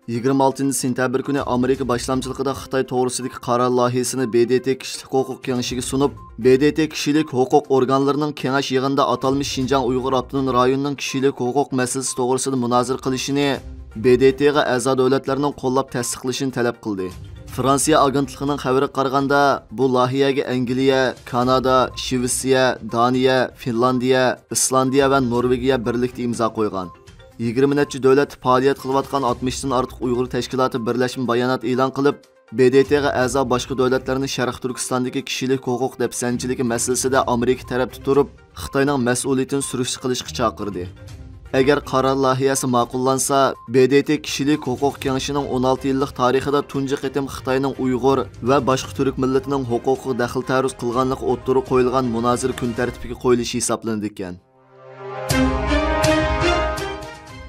26 sentabr kuni Amerika başlamchiligida Xitoy to'g'risidagi qaror loyihasini BDT kishilik huquq kengashiga sunib, BDT kishilik huquq organlarining kengash yig'inida atalmış Şinjan Uyg'ur avtonom rayonining kishilik huquq masalasi to'g'risida munozir qilishini BDTga a'zo davlatlarning qo'llab tasdiqlashini talab qildi. Fransiya agentligining xabariga qaraganda, bu loyihaga Angliya, Kanada, Shvetsiya, Daniya, Finlandiya, Islandiya va Norvegiya birlikda imzo qo'ygan. 20 necha davlat faoliyat qilayotgan 60 dan ortiq Uyg'ur tashkiloti birlashma bayonot e'lon qilib, BDTga a'zo boshqa davlatlarni Sharq Turkistondagi kishilik huquq dafsanchiligi masalasida Amerika tarafda turib, Xitoyning mas'uliyatini surish qilishga chaqirdi. Agar qaror loyihasi ma'qullansa, BDT kishilik huquq kengashining 16 yillik tarixida tunji qitim Xitoyning Uyg'ur va boshqa turk millatining huquqiga daxl taruz qilganligi o'ttirib qo'yilgan munozir kun tartibiga qo'yilishi hisoblanadi ekan.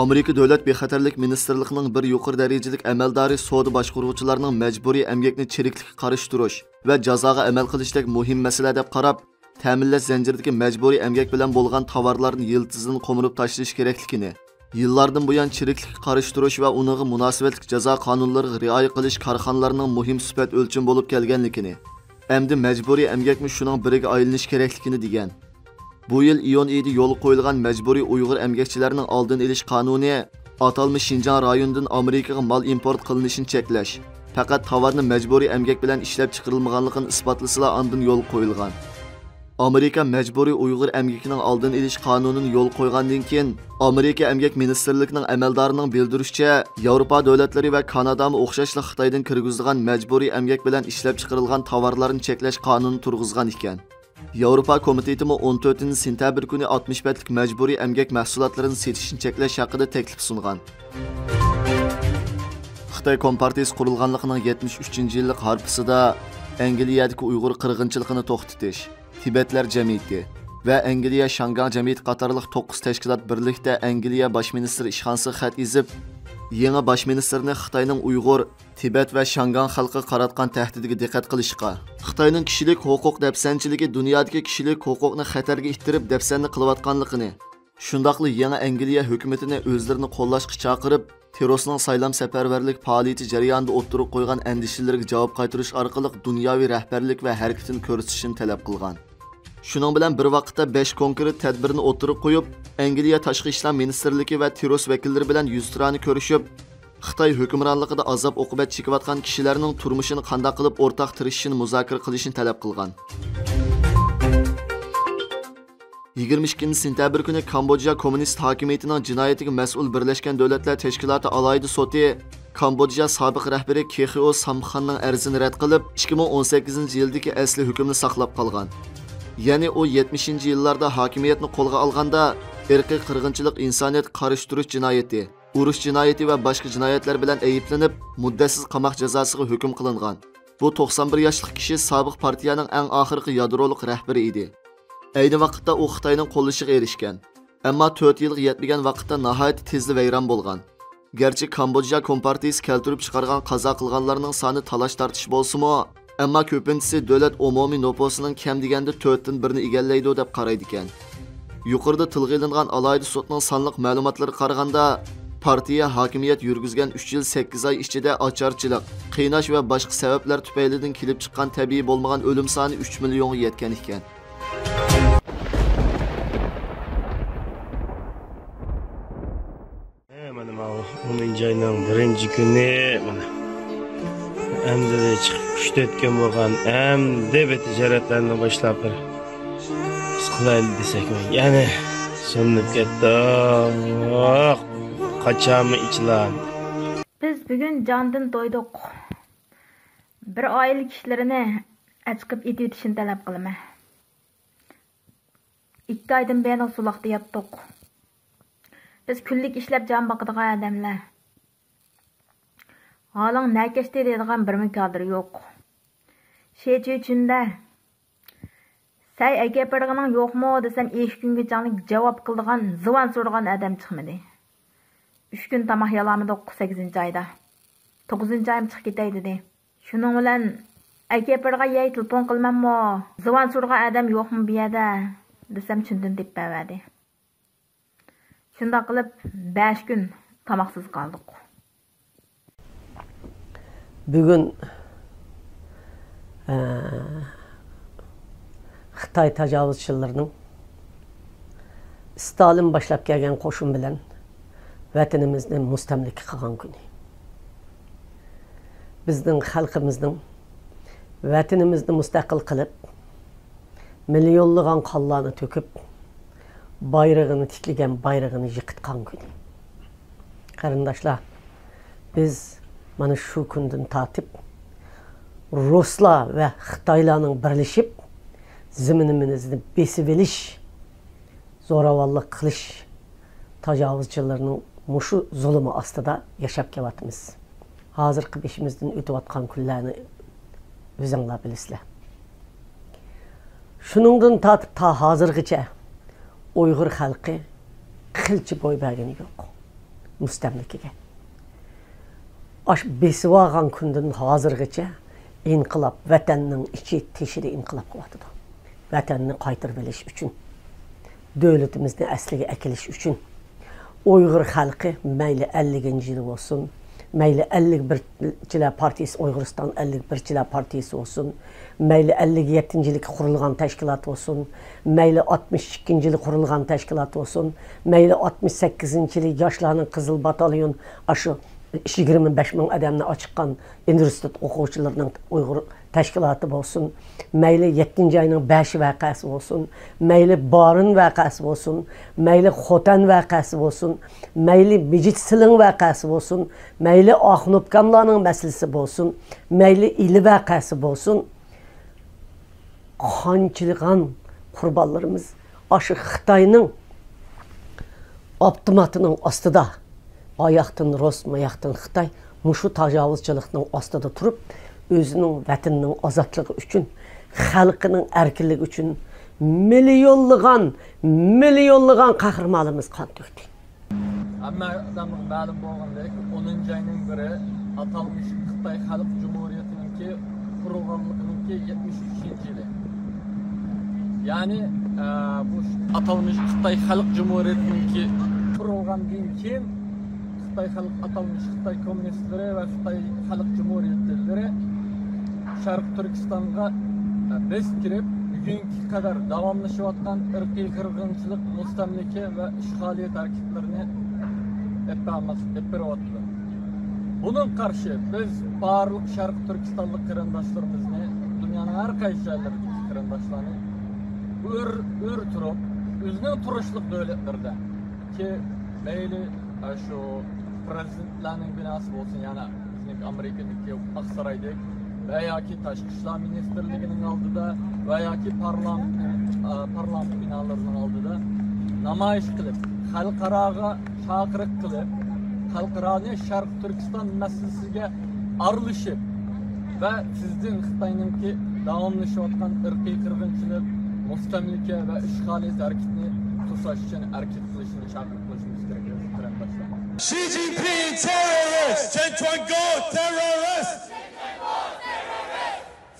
Amerika Davlat bexatarlik ministerligining bir yuqori darajalik amaldori savdo boshqaruvchilarining majburiy emgakni chiriklikka qarshi turish va jazoga amal qilishdek muhim masala deb qarab, ta'minlash zanjiridagi majburiy emgak bilan bo'lgan tovarlarni yiltizdan qo'mirib tashlash kerakligini, yillardan buyon chiriklikka qarshi turish va uniga munosabatli jazo qonunlariga rioya qilish korxonalarning muhim sifat o'lcham bo'lib kelganligini, endi majburiy emgakmi shuning biriga aylanish kerakligini degan. Bu yil iyun oyida yo'l qo'yilgan majburiy Uyg'ur emgakchilarining oldin olish qonuni atalmış Şinjan rayonidan Amerikaga mal import qilinishini cheklash, faqat tovarni majburiy emgak bilan ishlab chiqarilmaganligini isbotlasila andin yo'l qo'yilgan. Amerika majburiy Uyg'ur emgakining oldin olish qonunini yo'l qo'ygandan keyin Amerika emgak ministerligining amaldorining bildirishicha, Yevropa davlatlari va Kanadami o'xshashli Xitoydan kirgizilgan majburiy emgak bilan ishlab chiqarilgan tovarlarni cheklash qonunini turg'izgan ekan. Yevropa komiteti 14 sentabr kuni 60 betlik majburiy emgak mahsulotlarini sotishni cheklash haqida taklif sungan. Xitoy Kompartiyasi qurilganligining 73-yillik harfisida Angliyadagi Uyg'ur qirg'inchiligini to'xtatish, Tibetlar jamiyati va Angliya Shangang jamiyati qatorliq 9 tashkilot birlikda Angliya bosh ministri ishxonasiga xat yozib, yangi bosh ministerni Xitoyning Uyg'ur, Tibet va Shangang xalqiga qaratgan tahdidiga diqqat qilishga, Xitoyning kishilik huquq dafsanchiligi dunyodagi kishilik huquqni xatarga ittirib dafsanni qilayotganligini, shundaqli yangi Angliya hukumatini o'zlarini qo'llashga chaqirib, terroristning saylam safarbarlik faoliyati jarayonida o'ttirib qo'ygan andishalarga javob qaytarish orqali dunyoviy rahbarlik va harakatini ko'rsatishni talab qilgan. Shuning bilan bir vaqtda 5 konkret tadbirni o'ttirib qo'yib, Angliya tashqi ishlar ministrligi va terrorist vakillari bilan yuztirani ko'rishib, Xitoy hukmronligida azob oqibat chekayotgan kishilarning turmushini qanday qilib o'rtaq tirishishini muzokara qilishni talab qilgan. 22 sentabr kuni Kambodja kommunist hokimiyatining jinoyatiga mas'ul Birlashgan Davlatlar Tashkiloti alohida soti Kambodja sobiq rahbari Kexio Samxanning arzini rad qilib, 2018-yildagi asli hukmni saqlab qolgan. Ya'ni u 70-yillarda hokimiyatni qo'lga olganda irqiy qirg'inchilik, insoniyat qarshi turish jinoyati, urush jinoyati va boshqa jinoyatlar bilan ayblanib, muddatsiz qamoq jazosiga hukm qilingan. Bu 91 yoshli kishi sobiq partiyaning eng oxirgi yadroliq rahbari edi. Ayni vaqtda u Xitoyning qo'llashiga erishgan, ammo 4 yilga yetmagan vaqtda nihoyat tezda vayron bo'lgan. Garchi Kambodja Kompartiyasi keltirib chiqargan qazo qilganlarning soni talash tartish bo'lsa-mu, ammo ko'pinchisi davlat umumiy nufusining kam deganda 4 dan 1ni egallaydi deb qaraydi ekan. Yuqorida tilga ilingan alohida sotning sonliq ma'lumotlariga qaraganda, partiya hokimiyat yurgizgan 3 yil 8 oy ichida ocharchilik, qiynash va boshqa sabablar tufaylidan kelib chiqqan tabiiy bo'lmagan o'lim soni 3 millionga yetgan ekan. Onun ayının birinci günü endi de chiqib kuchda etgan bo'lgan, endi tijoratlarni boshlab bir qilaylik desak, ya'ni so'nib ketdi. Qachonmi ichlan? Biz bugun jondan to'ydik. Bir oila kishilarini achqib etishini talab qilaman. 2 oydan beri suluqda yotdik. Biz kunlik ishlab jon boqadigan odamlar. Halang nakashdi deydigan bir mikadir yo'q. Shechi uchunda say agapirganing yo'qmi desam 2 kunga jonlik javob qildigan, zivon so'rgan odam chiqmadi. 3 kun tamoq yalamadik 8-oyda. 9-oyim chiqib ketay dedi. Shuning bilan agapirga yey telefon qilmanmi? Zivon so'rgan odam yo'qmi bu yerda desam chundan deb berdi. Shunda qilib 5 kun tamoqsiz qoldik. Bugün Xitay tacavuzçılarının Stalin başlap gelgen qoşun bilen vatanimizni mustamlik qilgan kuni. Bizning xalqimizning vatanimizni mustaqil qilib, milyonlagan qonlarni to'kib, bayrog'ini tikligan bayrog'ini yiqitgan kuni. Qarindoshlar, biz mana shu kundan tortib Ruslar va Xitoylarning birlashib zaminimizni besib olish, zo'ravonlik qilish tajovuzchilarning mushu zulmi ostida yashab kelyapmiz. Hozirgi beshimizdan o'tayotgan kunlarni o'zinglar bilasizlar. Shuningdan tortib ta hozirgacha Uyg'ur xalqi qilchi bo'y bergani yo'q mustamlikaga. Aş besib olgan kundan hozirgacha inqilob vatanning ichi teshida inqilob qilyapti. Vatanni qaytarib olish uchun, davlatimizni asliga akilish uchun Uyg'ur xalqi mayli 50-yil bo'lsin, mayli 51-chilar partiyasi Uyg'uriston 51-chilar partiyasi bo'lsin, mayli 57-yilga qurilgan tashkilot bo'lsin, mayli 62-yilga qurilgan tashkilot bo'lsin, mayli 68-yil yoshlarning qizil batalyon aşı 25,000 adamni ochiqqan universitet o'quvchilarining Uyg'ur tashkiloti bo'lsin, mayli 7-oyning 5 vaqasi bo'lsin, mayli Borin vaqasi bo'lsin, mayli Xotan vaqasi bo'lsin, mayli Mijitsilin vaqasi bo'lsin, mayli Oxnubkamlarning masalasi bo'lsin, mayli ili vaqasi bo'lsin, qanchilgan qurbonlarimiz aşı Xitoyning avtomatining ostida ayaqdan Rus, ayaqdan Xitoy mushu tajovuzchilikning ostida turib, o'zining vatanining ozodligi uchun, xalqining erkinligi uchun milyonlagan qahramonlarimiz qon to'kdi. Amma adamning ma'lum bo'lgandek, 10-oyning biri atalmış Xitoy Xalq Cumhuriyetininki qurilganligininki 73-yili. Ya'ni bu atalmış Xitoy Xalq Cumhuriyetininki qurilgandan keyin Xitoy Xalq atalmış Xitoy Komünistleri ve Xitoy Xalq Cumhuriyetleri Şarkı Türkistan'a bes kirip bugünkü kadar davamlaşıyotgan ırkî kırgınçılık, mustamlike ve işgaliyet hareketlerini hep beriyotdi. Bunun karşı biz barlık Şarkı Türkistanlık kırındaşlarımızı, dünyanın her kaysi yerlerindeki kırındaşlarını ür turup, özünün turuşluk devletlerde ki meyli şu prezidentlerinin binası olsun, yani bizim Amerika'daki Aksaray'daki veya ki Tashqi ishlar ministerligining oldida veya ki parlament binalarının oldida namoyish qilib, xalqaroga chaqiriq qilib, xalqaroni Sharq Turkiston masalasiga aralashib va sizning Xitoyningki davomlashayotgan irqiy qirg'inchilik, mustamlika va ishg'oliyat harakatini to'sash uchun harakat qilishni chaqiriq qilishimiz kerak. Xi Jinping terrorist, Chen Quango terrorist.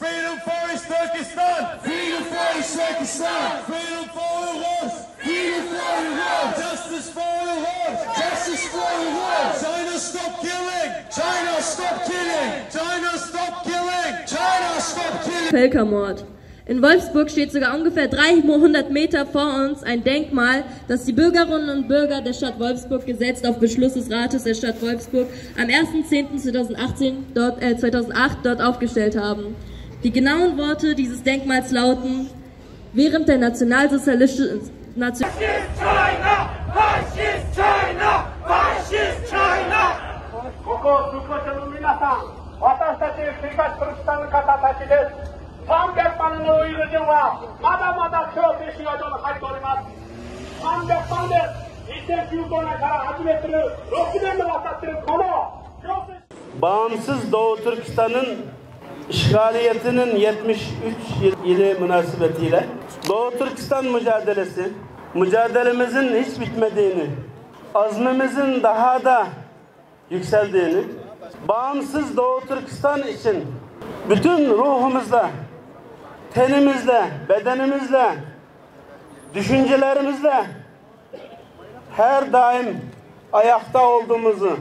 Freedom for East Turkestan! Freedom for East Turkestan! Freedom for the world! Freedom for the world! Justice for the world! Justice for the world! China stop killing! China stop killing! China stop killing! China stop killing! Völkermord. In Wolfsburg steht sogar ungefähr 300 Meter vor uns ein Denkmal, das die Bürgerinnen und Bürger der Stadt Wolfsburg gesetzt auf Beschluss des Rates der Stadt Wolfsburg am 1.10.2008 dort aufgestellt haben. Die genauen Worte dieses Denkmals lauten: Während der nationalsozialistischen Bağımsız Doğu Türkistan'ın işgaliyetinin 73 yılı münasebetiyle Doğu Türkistan mücadelemizin hiç bitmediğini, azmimizin daha da yükseldiğini, bağımsız Doğu Türkistan için bütün ruhumuzla, tenimizle, bedenimizle, düşüncelerimizle her daim ayakta olduğumuzu,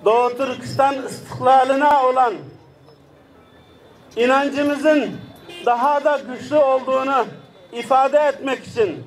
Doğu Türkistan istiklalına olan inancımızın daha da güçlü olduğunu ifade etmek için